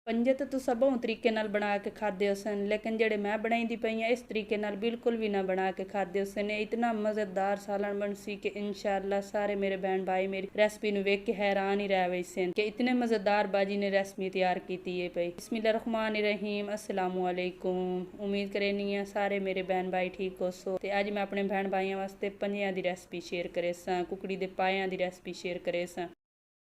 पंजे तो तुसा बहुत तरीके नाल बना के खादे हो सन, लेकिन जेड़े मैं बनाईंदी पई हां इस तरीके नाल बिल्कुल भी ना बना के खादे हो सन। इतना मज़ेदार सालन बन सी कि इंशाअल्लाह सारे मेरे बहन भाई मेरी रेसिपी नु वेख के हैरान ही रह वई सन कि इतने मज़ेदार बाजी ने रेसिपी तैयार कीती है पई। बिस्मिल्लाहिर्रहमानिर्रहीम, अस्सलामु अलैकुम। उम्मीद करनी है सारे मेरे बहन भाई ठीक हो सो। ते अज मैं अपने बहन भाइयों वास्ते पंजियां दी रेसिपी शेयर करे सां, कुकड़ी दे पायां दी रेसिपी शेयर करे सां।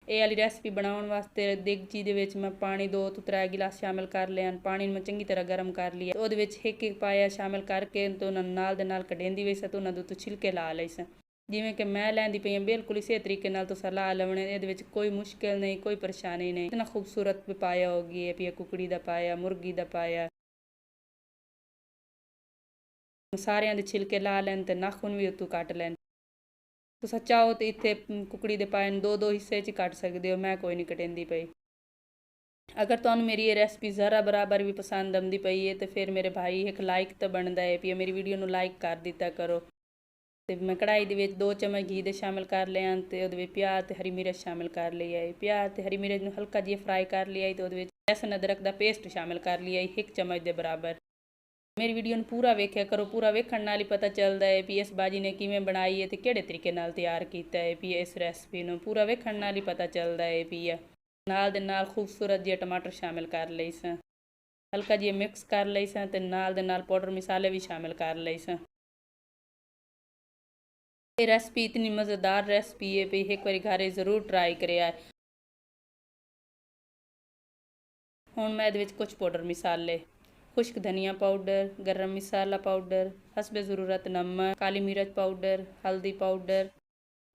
ਇਹ ਵਾਲੀ ਰੈਸਪੀ ਬਣਾਉਣ ਵਾਸਤੇ ਦੇਗਚੀ ਦੇ ਵਿੱਚ ਮੈਂ ਪਾਣੀ 2 ਤੋਂ 3 ਗਿਲਾਸ ਸ਼ਾਮਿਲ ਕਰ ਲਿਆ। ਪਾਣੀ ਨੂੰ ਮੈਂ ਚੰਗੀ ਤਰ੍ਹਾਂ ਗਰਮ ਕਰ ਲਿਆ। ਉਹਦੇ ਵਿੱਚ ਇੱਕ ਇੱਕ ਪਾਇਆ ਸ਼ਾਮਿਲ ਕਰਕੇ ਤੇ ਉਹਨਾਂ ਨਾਲ ਦੇ ਨਾਲ ਕਢੇਂਦੀ ਵੇ ਸਤ ਉਹਨਾਂ ਦੇ ਉੱਤੇ ਛਿਲਕੇ ਲਾ ਲਏ ਸਨ। ਜਿਵੇਂ ਕਿ ਮੈਂ ਲੈਂਦੀ ਪਈ ਹਾਂ ਬਿਲਕੁਲ ਇਸੇ ਤਰੀਕੇ ਨਾਲ ਤੁਸੀਂ ਲਾ ਲਵਣੇ। ਇਹਦੇ ਵਿੱਚ ਕੋਈ ਮੁਸ਼ਕਿਲ ਨਹੀਂ, ਕੋਈ ਪਰੇਸ਼ਾਨੀ ਨਹੀਂ। ਇਤਨਾ ਖੂਬਸੂਰਤ ਪਾਇਆ ਹੋ ਗਈ ਹੈ ਵੀ ਕੁਕੜੀ ਦਾ ਪਾਇਆ, ਮੁਰਗੀ ਦਾ ਪਾਇਆ। ਸਾਰਿਆਂ ਦੇ ਛਿਲਕੇ ਲਾ ਲੈਣ ਤੇ ਨਾਖੂਨ ਵੀ ਉੱਤੋਂ ਕੱਟ ਲੈਣ। तुस चाहो तो इतने कुकड़ी के पाए दो दो हिस्से च कट सकते हो, मैं कोई नहीं कटेंदी पई। अगर तुहानू मेरी ये रेसिपी ज़रा बराबर भी पसंद आती पई है तो फिर मेरे भाई एक लाइक तो बनता है भी मेरी वीडियो नू लाइक कर दिता करो। तो मैं कढ़ाई दे विच 2 चम्मच घी दे शामिल कर लिया तो उहदे विच प्याज ते हरी मिर्च शामिल कर ली है। प्याज ते हरी मिर्च नू हल्का जिहा फ्राई कर लिया तो उहदे विच लहसुन अदरक दा पेस्ट शामिल कर लिया 1 चम्मच के बराबर। मेरी वीडियो नू पूरा वेख्या करो, पूरा वेखण नाल ही पता चलता है भी इस बाजी ने किवें बनाई है तो किहड़े तरीके नाल तैयार किया है। भी इस रेसिपी नू पूरा वेखण नाल ही पता चलता है भी नाल दे नाल खूबसूरत जिहे टमाटर शामिल कर लई स, हल्का जिहा मिक्स कर लई स ते नाल दे नाल पाउडर मसाले भी शामिल कर लई स। ये रेसिपी इतनी मज़ेदार रेसिपी है भी एक बारी घरे जरूर ट्राई करिया। हुण मैं इहदे विच कुछ पाउडर मसाले, खुश्क धनिया पाउडर, गरम मसाला पाउडर, हसबे ज़रूरत नमक, काली मिर्च पाउडर, हल्दी पाउडर,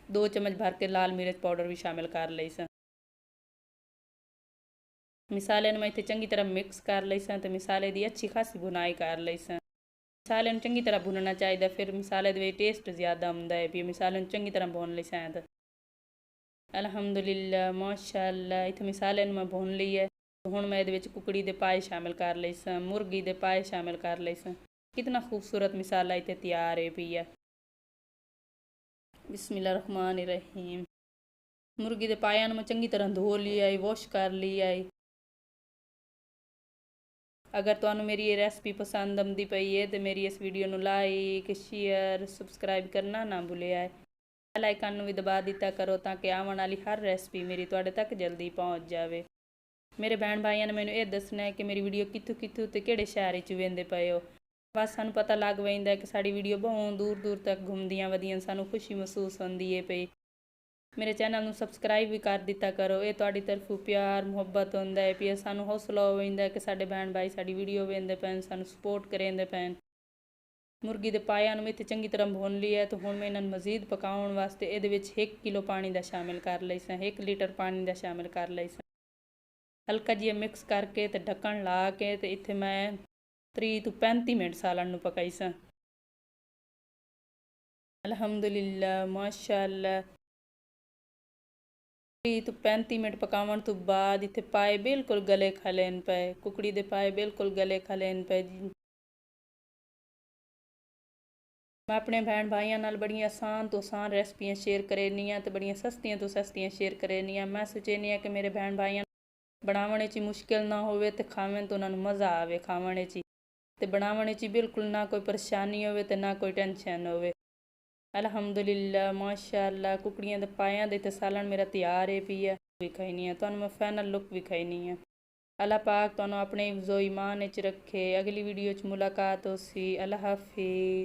2 चम्मच भर के लाल मिर्च पाउडर भी शामिल कर लई स। मसाले मैं इत्थे चंगी तरह मिक्स कर लई स ते मसाले की अच्छी खासी बुनाई कर लई स। मसाले चंगी तरह भुनना चाहिए, फिर मसाले दे टेस्ट ज़्यादा आउंदा है। भी मसाले चंगी तरह भुन लई स। अल्हम्दुलिल्लाह माशाअल्लाह इत्थे मसाले मैं भुन ली है। हुण मैं इहदे विच कुकड़ी दे पाए शामिल कर लई स, मुर्गी दे पाए शामिल कर लई स। कितना खूबसूरत मसाला इत्थे तैयार है पई है। बिस्मिल्लाहिर्रहमानिर्रहीम। मुर्गी दे पायां नूं मैं चंगी तरह धो लिया है, वॉश कर लिया है। अगर तुहानू मेरी ये रेसिपी पसंद आती पई है तो मेरी इस वीडियो नूं लाइक शेयर सबसक्राइब करना ना भुलिया है। बेल आइकन नूं भी दबा दिता करो ताकि आने वाली हर रेसिपी मेरी तुहाडे तक जल्दी पहुँच जाए। मेरे भैन भाइयों ने मैनू ये दसना है कि मेरी वीडियो कित्थों कित्थों ते किहड़े शहर च वेंदे पए हो। बस सानू पता लग पैंदा है कि साडी वीडियो बहुत दूर दूर तक घूमदियां वदियां सानू खुशी महसूस होंदी है पई। मेरे चैनल नूं सबसक्राइब भी कर दिता करो, ये तुहाडी तरफों प्यार मुहब्बत होंदा है भी सानू हौसला हो जांदा है कि साडे भैन भाई साडी वीडियो वेंदे पैन, सानू सपोर्ट करेंदे पैन। मुर्गी दे पायां नूं इत्थे चंगी तरह भुन लिया तो हुण मैं इन्हां नूं मज़ीद पकाउण वास्ते इहदे विच 1 किलो पानी दा शामिल कर लई स, 1 लीटर पानी दा शामिल कर लई स। हल्का जिहा मिक्स करके ते ढक्कन ला के ते इत्थे मैं 30 ਤੋਂ 35 मिनट सालन नूं पकाई स। अल्हम्दुलिल्लाह माशाअल्लाह 30 ਤੋਂ 35 मिनट पकावन तो बाद इत्थे पाए बिल्कुल गले खलेन पे, कुकड़ी दे पाए बिल्कुल गले खलेन पे। मैं अपने भैन भाइयों नाल बड़ियां आसान तो आसान रेसिपियां शेयर करनी तो बड़ियां सस्तियां तो सस्तियां शेयर करनी। मैं सोचनी कि मेरे भैन भाइयों बनावणे च मुश्किल ना होवे ते खावें तो उन्होंने मज़ा आवे खावणे च ते बनावणे च बिल्कुल ना कोई परेशानी होवे ते ना कोई टेंशन होवे। अल्हम्दुलिल्लाह माशाअल्लाह कुकड़ियां दे पायां दे ते सालन मेरा तैयार है पई है। विखाईनी है तुहानू मैं फाइनल लुक विखाईनी है। अल्लाह पाक तुहानू अपने हिफ्ज़ो ईमान च रखे। अगली वीडियो च मुलाकात होसी। अल्लाह हाफिज़।